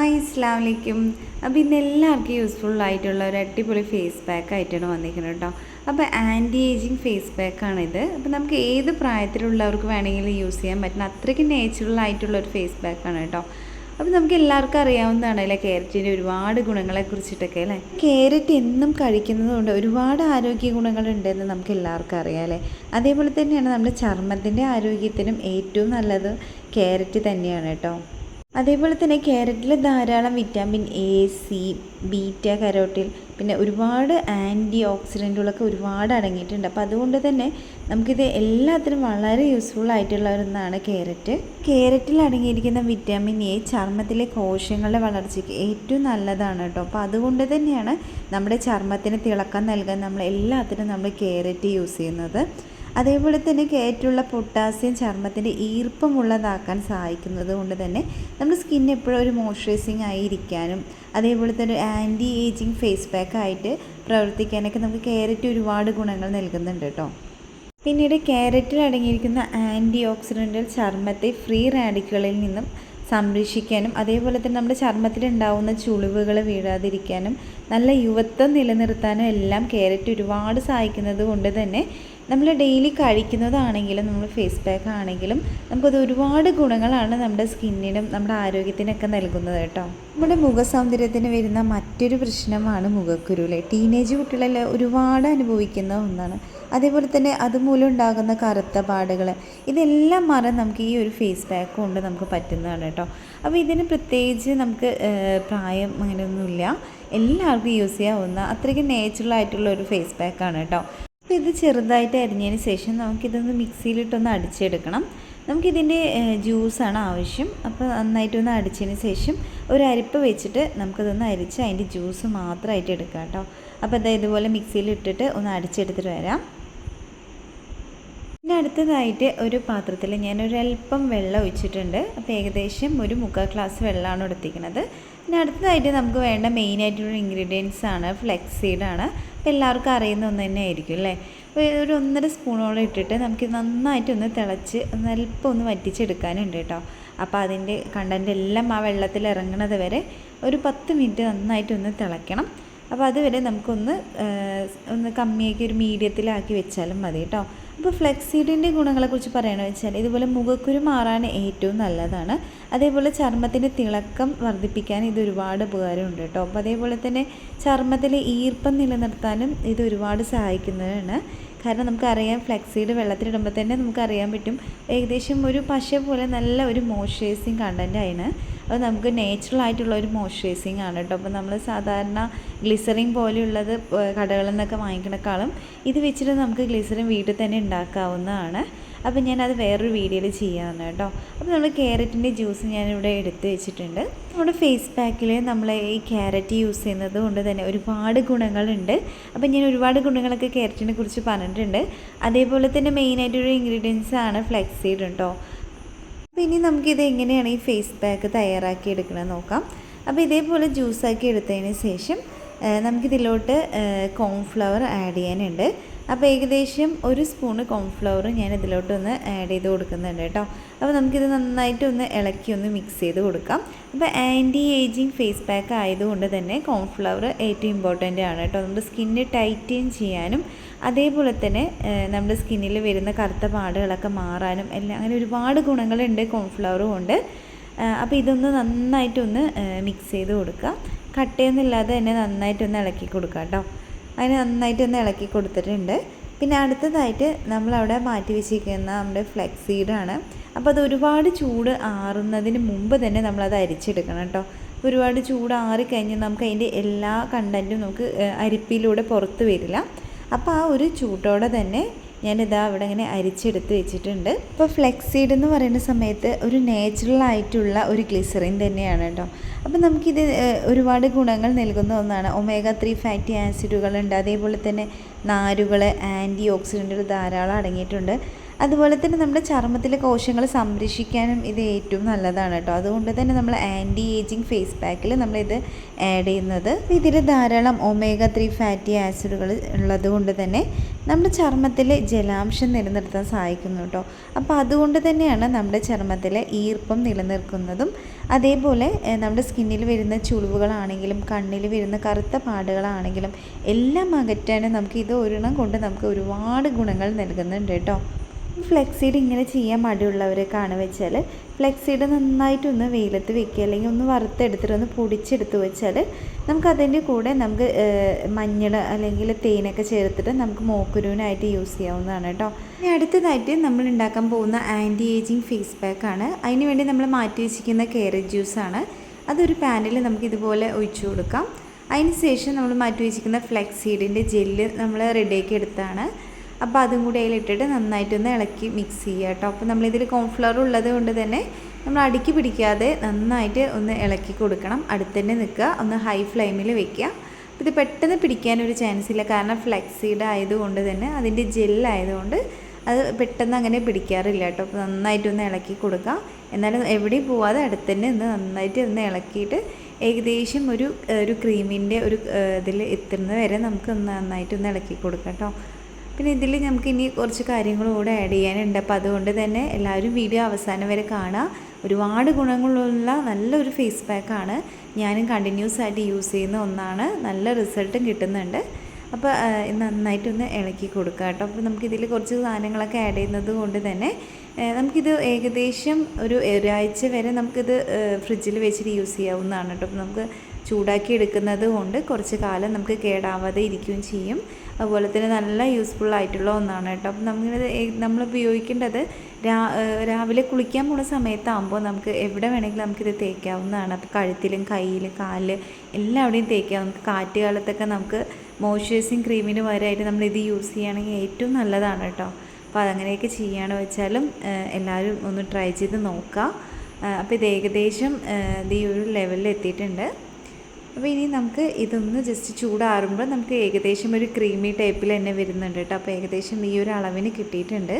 Hi അസ്സലാമു അലൈക്കും. അപ്പോൾ ഇന്ന് എല്ലാവർക്കും യൂസ്ഫുൾ ആയിട്ടുള്ള ഒരു അടിപൊളി ഫേസ് പാക്ക് ആയിട്ടാണ് വന്നിരിക്കുന്നത് കേട്ടോ. അപ്പോൾ ആൻറ്റി ഏജിങ് ഫേസ് പാക്കാണിത്. അപ്പോൾ നമുക്ക് ഏത് പ്രായത്തിലുള്ളവർക്ക് വേണമെങ്കിലും യൂസ് ചെയ്യാൻ പറ്റുന്ന അത്രയ്ക്ക് നേച്ചുറൽ ആയിട്ടുള്ള ഒരു ഫേസ് പാക്കാണ് കേട്ടോ. അപ്പോൾ നമുക്ക് എല്ലാവർക്കും അറിയാവുന്നതാണ് അല്ലേ ക്യാരറ്റിൻ്റെ ഒരുപാട് ഗുണങ്ങളെക്കുറിച്ചിട്ടൊക്കെ അല്ലേ. ക്യാരറ്റ് എന്നും കഴിക്കുന്നത് കൊണ്ട് ഒരുപാട് ആരോഗ്യ ഗുണങ്ങളുണ്ടെന്ന് നമുക്ക് എല്ലാവർക്കും അറിയാം അല്ലേ. അതേപോലെ തന്നെയാണ് നമ്മുടെ ചർമ്മത്തിൻ്റെ ആരോഗ്യത്തിനും ഏറ്റവും നല്ലത് ക്യാരറ്റ് തന്നെയാണ് കേട്ടോ. അതേപോലെ തന്നെ ക്യാരറ്റിൽ ധാരാളം vitamin A, C, beta carotene, പിന്നെ ഒരുപാട് ആൻറ്റി ഓക്സിഡൻറ്റുകളൊക്കെ ഒരുപാട് അടങ്ങിയിട്ടുണ്ട്. അപ്പോൾ അതുകൊണ്ട് തന്നെ നമുക്കിത് എല്ലാത്തിനും വളരെ യൂസ്ഫുൾ ആയിട്ടുള്ള ഒന്നാണ് ക്യാരറ്റ്. ക്യാരറ്റിൽ അടങ്ങിയിരിക്കുന്ന വിറ്റാമിൻ എ ചർമ്മത്തിലെ കോശങ്ങളുടെ വളർച്ചയ്ക്ക് ഏറ്റവും നല്ലതാണ് കേട്ടോ. അപ്പോൾ അതുകൊണ്ട് തന്നെയാണ് നമ്മുടെ ചർമ്മത്തിന് തിളക്കം നൽകാൻ നമ്മൾ എല്ലാത്തിനും നമ്മൾ ക്യാരറ്റ് യൂസ് ചെയ്യുന്നത്. അതേപോലെ തന്നെ ക്യാരറ്റിലുള്ള പൊട്ടാസ്യം ചർമ്മത്തിൻ്റെ ഈർപ്പമുള്ളതാക്കാൻ സഹായിക്കുന്നത് കൊണ്ട് തന്നെ നമ്മുടെ സ്കിൻ എപ്പോഴും ഒരു മോയ്സ്ചറൈസിങ് ആയിരിക്കാനും അതേപോലെ തന്നെ ആൻറ്റി ഏജിങ് ഫേസ് പാക്ക് ആയിട്ട് പ്രവർത്തിക്കാനൊക്കെ നമുക്ക് ക്യാരറ്റ് ഒരുപാട് ഗുണങ്ങൾ നൽകുന്നുണ്ട് കേട്ടോ. പിന്നീട് ക്യാരറ്റിൽ അടങ്ങിയിരിക്കുന്ന ആൻറ്റി ഓക്സിഡൻറ്റുകൾ ചർമ്മത്തെ ഫ്രീ റാഡിക്കലിൽ നിന്നും സംരക്ഷിക്കാനും അതേപോലെ തന്നെ നമ്മുടെ ചർമ്മത്തിൽ ഉണ്ടാവുന്ന ചുളിവുകൾ വീഴാതിരിക്കാനും നല്ല യുവത്വം നിലനിർത്താനും എല്ലാം ക്യാരറ്റ് ഒരുപാട് സഹായിക്കുന്നത് കൊണ്ട് തന്നെ നമ്മൾ ഡെയിലി കഴിക്കുന്നതാണെങ്കിലും നമ്മൾ ഫേസ് പാക്ക് ആണെങ്കിലും നമുക്കത് ഒരുപാട് ഗുണങ്ങളാണ് നമ്മുടെ സ്കിന്നിനും നമ്മുടെ ആരോഗ്യത്തിനൊക്കെ നൽകുന്നത് കേട്ടോ. നമ്മുടെ മുഖസൗന്ദര്യത്തിന് വരുന്ന മറ്റൊരു പ്രശ്നമാണ് മുഖക്കുരു അല്ലേ. ടീനേജ് കുട്ടികളെല്ലാം ഒരുപാട് അനുഭവിക്കുന്ന ഒന്നാണ്. അതേപോലെ തന്നെ അതുമൂലം ഉണ്ടാകുന്ന കറുത്ത പാടുകൾ ഇതെല്ലാം മാറാൻ നമുക്ക് ഈ ഒരു ഫേസ് പാക്ക് കൊണ്ട് നമുക്ക് പറ്റുന്നതാണ് കേട്ടോ. അപ്പോൾ ഇതിന് പ്രത്യേകിച്ച് നമുക്ക് പ്രായം അങ്ങനെയൊന്നുമില്ല, എല്ലാവർക്കും യൂസ് ചെയ്യാവുന്ന അത്രയ്ക്ക് നാച്ചുറൽ ആയിട്ടുള്ള ഒരു ഫേസ് പാക്കാണ് കേട്ടോ. അപ്പോൾ ഇത് ചെറുതായിട്ട് അരിഞ്ഞതിന് ശേഷം നമുക്കിതൊന്ന് മിക്സിയിലിട്ടൊന്ന് അടിച്ചെടുക്കണം. നമുക്കിതിൻ്റെ ജ്യൂസാണ് ആവശ്യം. അപ്പോൾ നന്നായിട്ടൊന്ന് അടിച്ചതിന് ശേഷം ഒരു അരിപ്പ് വെച്ചിട്ട് നമുക്കിതൊന്ന് അരിച്ച് അതിൻ്റെ ജ്യൂസ് മാത്രമായിട്ട് എടുക്കാം കേട്ടോ. അപ്പോൾ അത് ഇതുപോലെ മിക്സിയിലിട്ടിട്ട് ഒന്ന് അടിച്ചെടുത്തിട്ട് വരാം. പിന്നെ അടുത്തതായിട്ട് ഒരു പാത്രത്തിൽ ഞാനൊരല്പം വെള്ളം ഒഴിച്ചിട്ടുണ്ട്. അപ്പോൾ ഏകദേശം ഒരു 3/4 ഗ്ലാസ് വെള്ളമാണ് എടുത്തിരിക്കുന്നത്. പിന്നെ അടുത്തതായിട്ട് നമുക്ക് വേണ്ട മെയിനായിട്ടുള്ള ഇൻഗ്രീഡിയൻസ് ആണ് ഫ്ലെക്സീഡാണ്. അപ്പോൾ എല്ലാവർക്കും അറിയുന്ന ഒന്ന് തന്നെ ആയിരിക്കും അല്ലേ. അപ്പോൾ ഒരു 1.5 സ്പൂണോളം ഇട്ടിട്ട് നമുക്ക് നന്നായിട്ടൊന്ന് തിളച്ച് അല്പം ഒന്ന് വറ്റിച്ചെടുക്കാനുണ്ട് കേട്ടോ. അപ്പോൾ അതിൻ്റെ കണ്ടൻ്റ് എല്ലാം ആ വെള്ളത്തിൽ ഇറങ്ങുന്നത് വരെ ഒരു 10 മിനിറ്റ് നന്നായിട്ടൊന്ന് തിളയ്ക്കണം. അപ്പോൾ അതുവരെ നമുക്കൊന്ന് കമ്മിയാക്കി ഒരു മീഡിയത്തിലാക്കി വെച്ചാലും മതി കേട്ടോ. അപ്പോൾ ഫ്ലെക്സീഡിൻ്റെ ഗുണങ്ങളെക്കുറിച്ച് പറയുകയാണെന്ന് വെച്ചാൽ ഇതുപോലെ മുഖക്കുരു മാറാൻ ഏറ്റവും നല്ലതാണ്. അതേപോലെ ചർമ്മത്തിൻ്റെ തിളക്കം വർദ്ധിപ്പിക്കാൻ ഇത് ഒരുപാട് ഉപകാരമുണ്ട് കേട്ടോ. അപ്പോൾ അതേപോലെ തന്നെ ചർമ്മത്തിലെ ഈർപ്പം നിലനിർത്താനും ഇത് ഒരുപാട് സഹായിക്കുന്നതാണ്. കാരണം നമുക്കറിയാം ഫ്ലെക്സീഡ് വെള്ളത്തിലിടുമ്പോൾ തന്നെ നമുക്കറിയാൻ പറ്റും ഏകദേശം ഒരു പശ പോലെ നല്ല ഒരു മോയ്സ്ചറൈസിങ് കണ്ടൻ്റാണ്. അത് നമുക്ക് നേച്ചുറൽ ആയിട്ടുള്ള ഒരു മോയ്സ്ചറൈസിങ് ആണ് കേട്ടോ. അപ്പോൾ നമ്മൾ സാധാരണ ഗ്ലിസറിൻ പോലെയുള്ളത് കടകളിൽ നിന്നൊക്കെ വാങ്ങിക്കണേക്കാളും ഇത് വെച്ചിട്ട് നമുക്ക് ഗ്ലിസറിൻ വീട്ടിൽ തന്നെ ഉണ്ടാക്കാവുന്നതാണ്. അപ്പോൾ ഞാനത് വേറൊരു വീഡിയോയിൽ ചെയ്യാമെന്ന് കേട്ടോ. അപ്പോൾ നമ്മൾ ക്യാരറ്റിൻ്റെ ജ്യൂസ് ഞാനിവിടെ എടുത്ത് വെച്ചിട്ടുണ്ട്. നമ്മുടെ ഫേസ് പാക്കിൽ നമ്മൾ ഈ ക്യാരറ്റ് യൂസ് ചെയ്യുന്നത് കൊണ്ട് തന്നെ ഒരുപാട് ഗുണങ്ങളുണ്ട്. അപ്പോൾ ഞാൻ ഒരുപാട് ഗുണങ്ങളൊക്കെ ക്യാരറ്റിനെ കുറിച്ച് പറഞ്ഞിട്ടുണ്ട്. അതേപോലെ തന്നെ മെയിനായിട്ടൊരു ഇൻഗ്രീഡിയൻസ് ആണ് ഫ്ലെക്സീഡ് കേട്ടോ. അപ്പോൾ ഇനി നമുക്കിത് എങ്ങനെയാണ് ഈ ഫേസ് പാക്ക് തയ്യാറാക്കി എടുക്കണമെന്ന് നോക്കാം. അപ്പോൾ ഇതേപോലെ ജ്യൂസാക്കി എടുത്തതിന് ശേഷം നമുക്കിതിലോട്ട് കോൺഫ്ലവർ ആഡ് ചെയ്യാനുണ്ട്. അപ്പോൾ ഏകദേശം 1 സ്പൂണ് കോൺഫ്ലവർ ഞാൻ ഇതിലോട്ടൊന്ന് ആഡ് ചെയ്ത് കൊടുക്കുന്നുണ്ട് കേട്ടോ. അപ്പോൾ നമുക്കിത് നന്നായിട്ടൊന്ന് ഇളക്കി ഒന്ന് മിക്സ് ചെയ്ത് കൊടുക്കാം. അപ്പോൾ ആൻറ്റി ഏജിങ് ഫേസ് പാക്ക് ആയതുകൊണ്ട് തന്നെ കോൺഫ്ലവർ ഏറ്റവും ഇമ്പോർട്ടൻ്റ് ആണ് കേട്ടോ. നമ്മുടെ സ്കിന്ന് ടൈറ്റൻ ചെയ്യാനും അതേപോലെ തന്നെ നമ്മുടെ സ്കിന്നിൽ വരുന്ന കറുത്ത പാടുകളൊക്കെ മാറാനും എല്ലാം അങ്ങനെ ഒരുപാട് ഗുണങ്ങളുണ്ട് കോൺഫ്ലവർ കൊണ്ട്. അപ്പോൾ ഇതൊന്ന് നന്നായിട്ടൊന്ന് മിക്സ് ചെയ്ത് കൊടുക്കുക. കട്ടയൊന്നുമില്ലാതെ തന്നെ നന്നായിട്ടൊന്ന് ഇളക്കി കൊടുക്കുക കേട്ടോ. അതിന് നന്നായിട്ടൊന്ന് ഇളക്കി കൊടുത്തിട്ടുണ്ട്. പിന്നെ അടുത്തതായിട്ട് നമ്മളവിടെ മാറ്റി വെച്ചിരിക്കുന്ന നമ്മുടെ ഫ്ലെക്സീഡാണ്. അപ്പോൾ അത് ഒരുപാട് ചൂട് ആറുന്നതിന് മുമ്പ് തന്നെ നമ്മളത് അരിച്ചെടുക്കണം കേട്ടോ. ഒരുപാട് ചൂട് ആറിക്കഴിഞ്ഞ് നമുക്ക് അതിൻ്റെ എല്ലാ കണ്ടൻറ്റും നമുക്ക് അരിപ്പിലൂടെ പുറത്ത് വരില്ല. അപ്പോൾ ആ ഒരു ചൂട്ടോടെ തന്നെ ഞാനിതാ അവിടെ ഇങ്ങനെ അരിച്ചെടുത്ത് വെച്ചിട്ടുണ്ട്. ഇപ്പോൾ ഫ്ലെക്സീഡ് എന്ന് പറയുന്ന സമയത്ത് ഒരു നാച്ചുറൽ ആയിട്ടുള്ള ഒരു ഗ്ലിസറിൻ തന്നെയാണ് കേട്ടോ. അപ്പോൾ നമുക്കിത് ഒരുപാട് ഗുണങ്ങൾ നൽകുന്ന ഒന്നാണ്. omega-3 fatty ആസിഡുകളുണ്ട്. അതേപോലെ തന്നെ നാരുകൾ, ആൻറ്റി ഓക്സിഡൻറ്റുകൾ ധാരാളം അടങ്ങിയിട്ടുണ്ട്. അതുപോലെ തന്നെ നമ്മുടെ ചർമ്മത്തിലെ കോശങ്ങൾ സംരക്ഷിക്കാനും ഇത് ഏറ്റവും നല്ലതാണ് കേട്ടോ. അതുകൊണ്ട് തന്നെ നമ്മൾ ആൻറ്റി ഏജിങ് ഫേസ് പാക്കിൽ നമ്മളിത് ആഡ് ചെയ്യുന്നത്. ഇതിൽ ധാരാളം omega-3 ഫാറ്റി ആസിഡുകൾ ഉള്ളത് കൊണ്ട് തന്നെ നമ്മുടെ ചർമ്മത്തിൽ ജലാംശം നിലനിർത്താൻ സഹായിക്കുന്നു കേട്ടോ. അപ്പോൾ അതുകൊണ്ട് തന്നെയാണ് നമ്മുടെ ചർമ്മത്തിലെ ഈർപ്പം നിലനിൽക്കുന്നതും. അതേപോലെ നമ്മുടെ സ്കിന്നിൽ വരുന്ന ചുളിവുകളാണെങ്കിലും കണ്ണിൽ വരുന്ന കറുത്ത പാടുകളാണെങ്കിലും എല്ലാം അകറ്റാനും നമുക്ക് ഇത് ഒരെണ്ണം കൊണ്ട് നമുക്ക് ഒരുപാട് ഗുണങ്ങൾ നൽകുന്നുണ്ട് കേട്ടോ. ഫ്ലെക്സീഡ് ഇങ്ങനെ ചെയ്യാൻ മടിയുള്ളവരൊക്കെയാണ് വെച്ചാൽ ഫ്ലെക്സീഡ് നന്നായിട്ടൊന്ന് വെയിലത്ത് വെക്കുക, അല്ലെങ്കിൽ ഒന്ന് വറുത്തെടുത്തിട്ട് ഒന്ന് പൊടിച്ചെടുത്ത് വെച്ചാൽ നമുക്കതിൻ്റെ കൂടെ നമുക്ക് മഞ്ഞൾ അല്ലെങ്കിൽ തേനൊക്കെ ചേർത്തിട്ട് നമുക്ക് മോക്കുരുവിനായിട്ട് യൂസ് ചെയ്യാവുന്നതാണ് കേട്ടോ. ഇനി അടുത്തതായിട്ട് നമ്മൾ ഉണ്ടാക്കാൻ പോകുന്ന ആൻറ്റി ഏജിങ് ഫേസ് പാക്കാണ്. അതിന് വേണ്ടി നമ്മൾ മാറ്റി വെച്ചിരിക്കുന്ന ക്യാരറ്റ് ജ്യൂസാണ്. അതൊരു പാനിൽ നമുക്കിതുപോലെ ഒഴിച്ചു കൊടുക്കാം. അതിന് ശേഷം നമ്മൾ മാറ്റി വെച്ചിരിക്കുന്ന ഫ്ലെക്സീഡിൻ്റെ ജെല്ല് നമ്മൾ റെഡിയാക്കി എടുത്താണ്. അപ്പോൾ അതും കൂടി അതിലിട്ടിട്ട് നന്നായിട്ടൊന്ന് ഇളക്കി മിക്സ് ചെയ്യുക കേട്ടോ. അപ്പോൾ നമ്മളിതിൽ കോൺഫ്ലവർ ഉള്ളത് കൊണ്ട് തന്നെ നമ്മൾ അടുക്കി പിടിക്കാതെ നന്നായിട്ട് ഒന്ന് ഇളക്കി കൊടുക്കണം. അടുത്ത് തന്നെ നിൽക്കുക, ഒന്ന് ഹൈ ഫ്ലെയിമിൽ വെക്കുക. അപ്പോൾ ഇത് പെട്ടെന്ന് പിടിക്കാനൊരു ചാൻസ് ഇല്ല, കാരണം ഫ്ലെക്സീഡ് ആയതുകൊണ്ട് തന്നെ അതിൻ്റെ ജെല്ലായതുകൊണ്ട് അത് പെട്ടെന്ന് അങ്ങനെ പിടിക്കാറില്ല കേട്ടോ. അപ്പോൾ നന്നായിട്ടൊന്ന് ഇളക്കി കൊടുക്കുക. എന്നാലും എവിടെയും പോവാതെ അടുത്ത് തന്നെ ഒന്ന് നന്നായിട്ട് ഒന്ന് ഇളക്കിയിട്ട് ഏകദേശം ഒരു ക്രീമിൻ്റെ ഒരു ഇതിൽ എത്തുന്നത് വരെ നമുക്ക് നന്നായിട്ടൊന്ന് ഇളക്കി കൊടുക്കാം കേട്ടോ. പിന്നെ ഇതിൽ നമുക്ക് ഇനി കുറച്ച് കാര്യങ്ങളും കൂടെ ആഡ് ചെയ്യാനുണ്ട്. അപ്പോൾ അതുകൊണ്ട് തന്നെ എല്ലാവരും വീഡിയോ അവസാനം വരെ കാണുക. ഒരുപാട് ഗുണങ്ങളുള്ള നല്ലൊരു ഫേസ് പാക്കാണ്. ഞാനും കണ്ടിന്യൂസ് ആയിട്ട് യൂസ് ചെയ്യുന്ന ഒന്നാണ്. നല്ല റിസൾട്ടും കിട്ടുന്നുണ്ട്. അപ്പോൾ നന്നായിട്ടൊന്ന് ഇളക്കി കൊടുക്കുക കേട്ടോ. അപ്പോൾ നമുക്കിതിൽ കുറച്ച് സാധനങ്ങളൊക്കെ ആഡ് ചെയ്യുന്നത് കൊണ്ട് തന്നെ നമുക്കിത് ഏകദേശം ഒരാഴ്ച വരെ നമുക്കിത് ഫ്രിഡ്ജിൽ വെച്ചിട്ട് യൂസ് ചെയ്യാവുന്നതാണ് കേട്ടോ. അപ്പോൾ നമുക്ക് ചൂടാക്കി എടുക്കുന്നത് കൊണ്ട് കുറച്ച് കാലം നമുക്ക് കേടാവാതെ ഇരിക്കുകയും ചെയ്യും. അതുപോലെ തന്നെ നല്ല യൂസ്ഫുൾ ആയിട്ടുള്ള ഒന്നാണ് കേട്ടോ. അപ്പം നമ്മൾ ഉപയോഗിക്കേണ്ടത് രാവിലെ കുളിക്കാൻ പോകുന്ന സമയത്താകുമ്പോൾ നമുക്ക് എവിടെ വേണമെങ്കിലും നമുക്കിത് തേക്കാവുന്നതാണ്. അപ്പോൾ കഴുത്തിലും കയ്യിൽ കാലിൽ എല്ലാവിടെയും തേക്കാം. നമുക്ക് കാറ്റ് കാലത്തൊക്കെ നമുക്ക് മോയ്സ്ചറൈസിങ് ക്രീമിന് പകരമായിട്ട് നമ്മളിത് യൂസ് ചെയ്യുകയാണെങ്കിൽ ഏറ്റവും നല്ലതാണ് കേട്ടോ. അപ്പോൾ അതങ്ങനെയൊക്കെ ചെയ്യുകയാണ് വെച്ചാലും എല്ലാവരും ഒന്ന് ട്രൈ ചെയ്ത് നോക്കാം. അപ്പോൾ ഇത് ഏകദേശം ഈ ഒരു ലെവലിൽ എത്തിയിട്ടുണ്ട്. അപ്പോൾ ഇനി നമുക്ക് ഇതൊന്ന് ജസ്റ്റ് ചൂടാറുമ്പോൾ നമുക്ക് ഏകദേശം ഒരു ക്രീമി ടൈപ്പിൽ തന്നെ വരുന്നുണ്ട് കേട്ടോ. അപ്പോൾ ഏകദേശം ഈ ഒരു അളവിന് കിട്ടിയിട്ടുണ്ട്.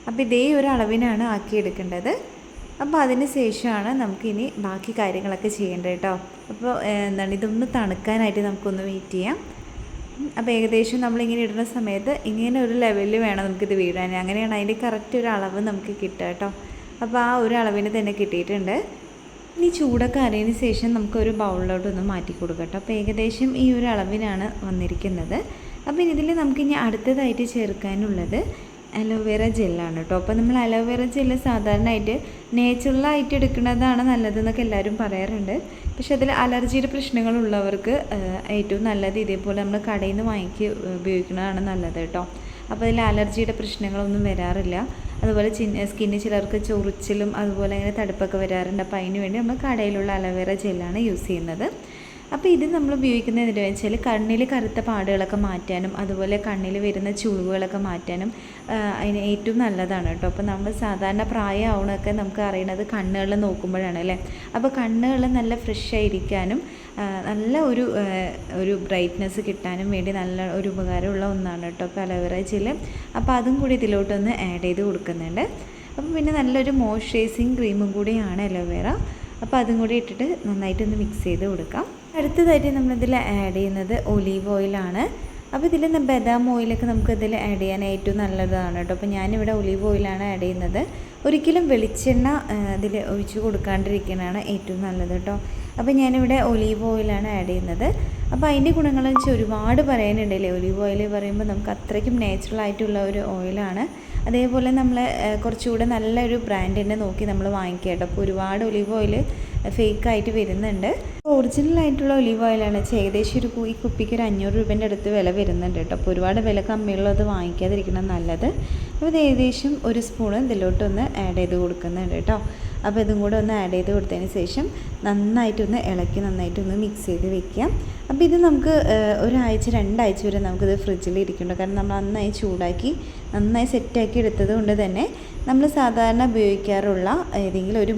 അപ്പോൾ ഇതേ ഒരു അളവിനാണ് ആക്കിയെടുക്കേണ്ടത്. അപ്പോൾ അതിന് ശേഷമാണ് നമുക്കിനി ബാക്കി കാര്യങ്ങളൊക്കെ ചെയ്യേണ്ടത് കേട്ടോ. അപ്പോൾ ഇതൊന്ന് തണുക്കാനായിട്ട് നമുക്കൊന്ന് വെയിറ്റ് ചെയ്യാം. അപ്പോൾ ഏകദേശം നമ്മളിങ്ങനെ ഇടുന്ന സമയത്ത് ഇങ്ങനെ ഒരു ലെവലിൽ വേണം നമുക്കിത് വീഴാൻ. അങ്ങനെയാണ് അതിൻ്റെ കറക്റ്റ് ഒരു അളവ് നമുക്ക് കിട്ടുക കേട്ടോ. അപ്പോൾ ആ ഒരു അളവിന് തന്നെ കിട്ടിയിട്ടുണ്ട്. ഇനി ചൂടൊക്കെ അറിയതിന് ശേഷം നമുക്കൊരു ബൗളിലോട്ടൊന്ന് മാറ്റി കൊടുക്കാം കേട്ടോ. അപ്പോൾ ഏകദേശം ഈ ഒരു അളവിനാണ് വന്നിരിക്കുന്നത്. അപ്പോൾ ഇതിൽ നമുക്കിനി അടുത്തതായിട്ട് ചേർക്കാനുള്ളത് അലോവേറ ജെല്ലാണ് കേട്ടോ. അപ്പോൾ നമ്മൾ അലോവേറ ജെല്ല് സാധാരണയായിട്ട് നേച്ചുറലായിട്ട് എടുക്കുന്നതാണ് നല്ലതെന്നൊക്കെ എല്ലാവരും പറയാറുണ്ട്. പക്ഷെ അതിൽ അലർജിയുടെ പ്രശ്നങ്ങളുള്ളവർക്ക് ഏറ്റവും നല്ലത് ഇതേപോലെ നമ്മൾ കടയിൽ നിന്ന് വാങ്ങിക്ക് ഉപയോഗിക്കുന്നതാണ് നല്ലത് കേട്ടോ. അപ്പോൾ അതിൽ അലർജിയുടെ പ്രശ്നങ്ങളൊന്നും വരാറില്ല. അതുപോലെ സ്കിന്നിൽ ചിലർക്ക് ചൊറിച്ചിലും അതുപോലെ അങ്ങനെ തടുപ്പൊക്കെ വരാറുണ്ട്. അപ്പോൾ അതിന് വേണ്ടി നമ്മൾ കടയിലുള്ള അലോവേറ ജെല്ലാണ് യൂസ് ചെയ്യുന്നത്. അപ്പോൾ ഇത് നമ്മൾ ഉപയോഗിക്കുന്നത് എന്തെന്ന് വെച്ചാൽ കണ്ണിൽ കറുത്ത പാടുകളൊക്കെ മാറ്റാനും അതുപോലെ കണ്ണിൽ വരുന്ന ചുളിവുകളൊക്കെ മാറ്റാനും അതിന് ഏറ്റവും നല്ലതാണ് കേട്ടോ. അപ്പോൾ നമ്മൾ സാധാരണ പ്രായമാവണമൊക്കെ നമുക്ക് അറിയണത് കണ്ണുകളിൽ നോക്കുമ്പോഴാണ് അല്ലേ. അപ്പോൾ കണ്ണുകൾ നല്ല ഫ്രഷ് ആയിരിക്കാനും നല്ല ഒരു ബ്രൈറ്റ്നെസ് കിട്ടാനും വേണ്ടി നല്ല ഒരു ഉപകാരമുള്ള ഒന്നാണ് കേട്ടോ അപ്പോൾ അലോവേറ ജെല്ല്. അപ്പോൾ അതും കൂടി ഇതിലോട്ടൊന്ന് ആഡ് ചെയ്ത് കൊടുക്കുന്നുണ്ട്. അപ്പോൾ പിന്നെ നല്ലൊരു മോയ്സ്ചറൈസിങ് ക്രീമും കൂടിയാണ് അലോവേറ. അപ്പോൾ അതും കൂടി ഇട്ടിട്ട് നന്നായിട്ടൊന്ന് മിക്സ് ചെയ്ത് കൊടുക്കാം. അടുത്തതായിട്ട് നമ്മളിതിൽ ആഡ് ചെയ്യുന്നത് ഒലീവ് ഓയിലാണ്. അപ്പോൾ ഇതിൽ ബദാം ഓയിലൊക്കെ നമുക്കിതിൽ ആഡ് ചെയ്യാൻ ഏറ്റവും നല്ലതാണ് കേട്ടോ. അപ്പോൾ ഞാനിവിടെ ഒലീവ് ഓയിലാണ് ആഡ് ചെയ്യുന്നത്. ഒരിക്കലും വെളിച്ചെണ്ണ ഇതിൽ ഒഴിച്ച് കൊടുക്കാണ്ടിരിക്കുന്നതാണ് ഏറ്റവും നല്ലത് കേട്ടോ. അപ്പോൾ ഞാനിവിടെ ഒലീവ് ഓയിലാണ് ആഡ് ചെയ്യുന്നത്. അപ്പോൾ അതിൻ്റെ ഗുണങ്ങളെന്ന് വെച്ചാൽ ഒരുപാട് പറയാനുണ്ടല്ലേ. ഒലീവ് ഓയിൽ പറയുമ്പോൾ നമുക്ക് അത്രയ്ക്കും നാച്ചുറൽ ആയിട്ടുള്ള ഒരു ഓയിലാണ്. അതേപോലെ നമ്മൾ കുറച്ചുകൂടെ നല്ലൊരു ബ്രാൻഡ് തന്നെ നോക്കി നമ്മൾ വാങ്ങിക്കുക കേട്ടോ. അപ്പോൾ ഒരുപാട് ഒലീവ് ഓയിൽ ഫേക്കായിട്ട് വരുന്നുണ്ട്. ഒറിജിനലായിട്ടുള്ള ഒലീവ് ഓയിലാണ് വെച്ചാൽ ഏകദേശം ഈ കുപ്പിക്ക് ഒരു 500 രൂപേൻ്റെ അടുത്ത് വില വരുന്നുണ്ട് കേട്ടോ. അപ്പോൾ ഒരുപാട് വില കമ്മിയുള്ളത് വാങ്ങിക്കാതിരിക്കണം നല്ലത്. അപ്പോൾ ഇത് ഏകദേശം ഒരു സ്പൂണ് ഇതിലോട്ടൊന്ന് ആഡ് ചെയ്ത് കൊടുക്കുന്നുണ്ട് കേട്ടോ. അപ്പോൾ ഇതും കൂടെ ഒന്ന് ആഡ് ചെയ്ത് കൊടുത്തതിന് ശേഷം നന്നായിട്ടൊന്ന് ഇളക്കി നന്നായിട്ടൊന്ന് മിക്സ് ചെയ്ത് വെക്കാം. അപ്പോൾ ഇത് നമുക്ക് ഒരാഴ്ച 2 ആഴ്ച വരെ നമുക്കിത് ഫ്രിഡ്ജിൽ ഇരിക്കുന്നുണ്ട്. കാരണം നമ്മൾ നന്നായി ചൂടാക്കി നന്നായി സെറ്റാക്കി എടുത്തത് കൊണ്ട് തന്നെ നമ്മൾ സാധാരണ ഉപയോഗിക്കാറുള്ള ഏതെങ്കിലും ഒരു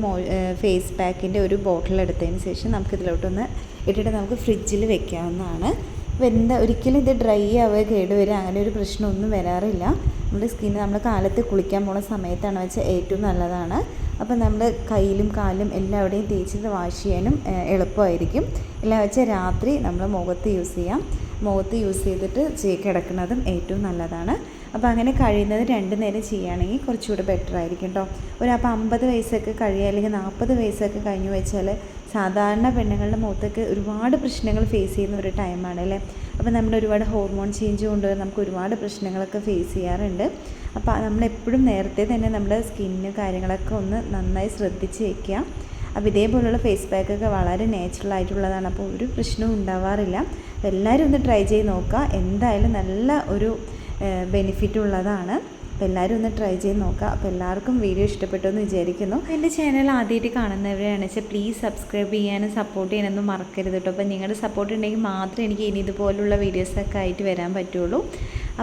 ഫേസ് പാക്കിൻ്റെ ഒരു ബോട്ടിൽ എടുത്തതിന് ശേഷം നമുക്കിതിലോട്ടൊന്ന് ഇട്ടിട്ട് നമുക്ക് ഫ്രിഡ്ജിൽ വെക്കാവുന്നതാണ്. അപ്പോൾ ഒരിക്കലും ഇത് ഡ്രൈ ആവുക കേടുവരിക അങ്ങനെ ഒരു പ്രശ്നമൊന്നും വരാറില്ല. നമ്മുടെ സ്കിന്ന് നമ്മൾ കാലത്ത് കുളിക്കാൻ പോകുന്ന സമയത്താണ് വെച്ചാൽ ഏറ്റവും നല്ലതാണ്. അപ്പോൾ നമ്മൾ കയ്യിലും കാലിലും എല്ലാവിടെയും തേച്ചിട്ട് വാഷ് ചെയ്യാനും എളുപ്പമായിരിക്കും. എല്ലാം വെച്ചാൽ രാത്രി നമ്മൾ മുഖത്ത് യൂസ് ചെയ്യാം. മുഖത്ത് യൂസ് ചെയ്തിട്ട് കിടക്കുന്നതും ഏറ്റവും നല്ലതാണ്. അപ്പോൾ അങ്ങനെ കഴിയുന്നത് 2 നേരം ചെയ്യുകയാണെങ്കിൽ കുറച്ചുകൂടി ബെറ്റർ ആയിരിക്കും കേട്ടോ. അപ്പോൾ 50 വയസ്സൊക്കെ കഴിയുക അല്ലെങ്കിൽ 40 വയസ്സൊക്കെ കഴിഞ്ഞു വെച്ചാൽ സാധാരണ പെണ്ണുങ്ങളുടെ മുഖത്തൊക്കെ ഒരുപാട് പ്രശ്നങ്ങൾ ഫേസ് ചെയ്യുന്ന ഒരു ടൈമാണ് അല്ലേ. അപ്പോൾ നമ്മുടെ ഒരുപാട് ഹോർമോൺ ചേഞ്ച് കൊണ്ട് നമുക്ക് ഒരുപാട് പ്രശ്നങ്ങളൊക്കെ ഫേസ് ചെയ്യാറുണ്ട്. അപ്പോൾ നമ്മളെപ്പോഴും നേരത്തെ തന്നെ നമ്മുടെ സ്കിന്ന് കാര്യങ്ങളൊക്കെ ഒന്ന് നന്നായി ശ്രദ്ധിച്ച് വയ്ക്കുക. അപ്പോൾ ഇതേപോലുള്ള ഫേസ് പാക്കൊക്കെ വളരെ നാച്ചുറൽ ആയിട്ടുള്ളതാണ്. അപ്പോൾ ഒരു പ്രശ്നവും ഉണ്ടാവാറില്ല. അപ്പോൾ എല്ലാവരും ഒന്ന് ട്രൈ ചെയ്ത് നോക്കുക. എന്തായാലും നല്ല ഒരു ബെനിഫിറ്റ് ഉള്ളതാണ്. അപ്പോൾ എല്ലാവരും ഒന്ന് ട്രൈ ചെയ്ത് നോക്കുക. അപ്പോൾ എല്ലാവർക്കും വീഡിയോ ഇഷ്ടപ്പെട്ടു എന്ന് വിചാരിക്കുന്നു. എൻ്റെ ചാനൽ ആദ്യമായിട്ട് കാണുന്നവരാണെന്ന് വെച്ചാൽ പ്ലീസ് സബ്സ്ക്രൈബ് ചെയ്യാനും സപ്പോർട്ട് ചെയ്യാനൊന്നും മറക്കരുത് കേട്ടോ. അപ്പോൾ നിങ്ങളുടെ സപ്പോർട്ട് ഉണ്ടെങ്കിൽ മാത്രമേ എനിക്ക് ഇനി ഇതുപോലുള്ള വീഡിയോസൊക്കെ ആയിട്ട് വരാൻ പറ്റുള്ളൂ.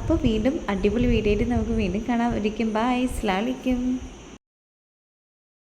അപ്പോൾ വീണ്ടും അടിപൊളി വീഡിയോ ആയിട്ട് നമുക്ക് വീണ്ടും കാണാം. ഒരിക്കലും ബൈ, അസ്സലാമു അലൈക്കും.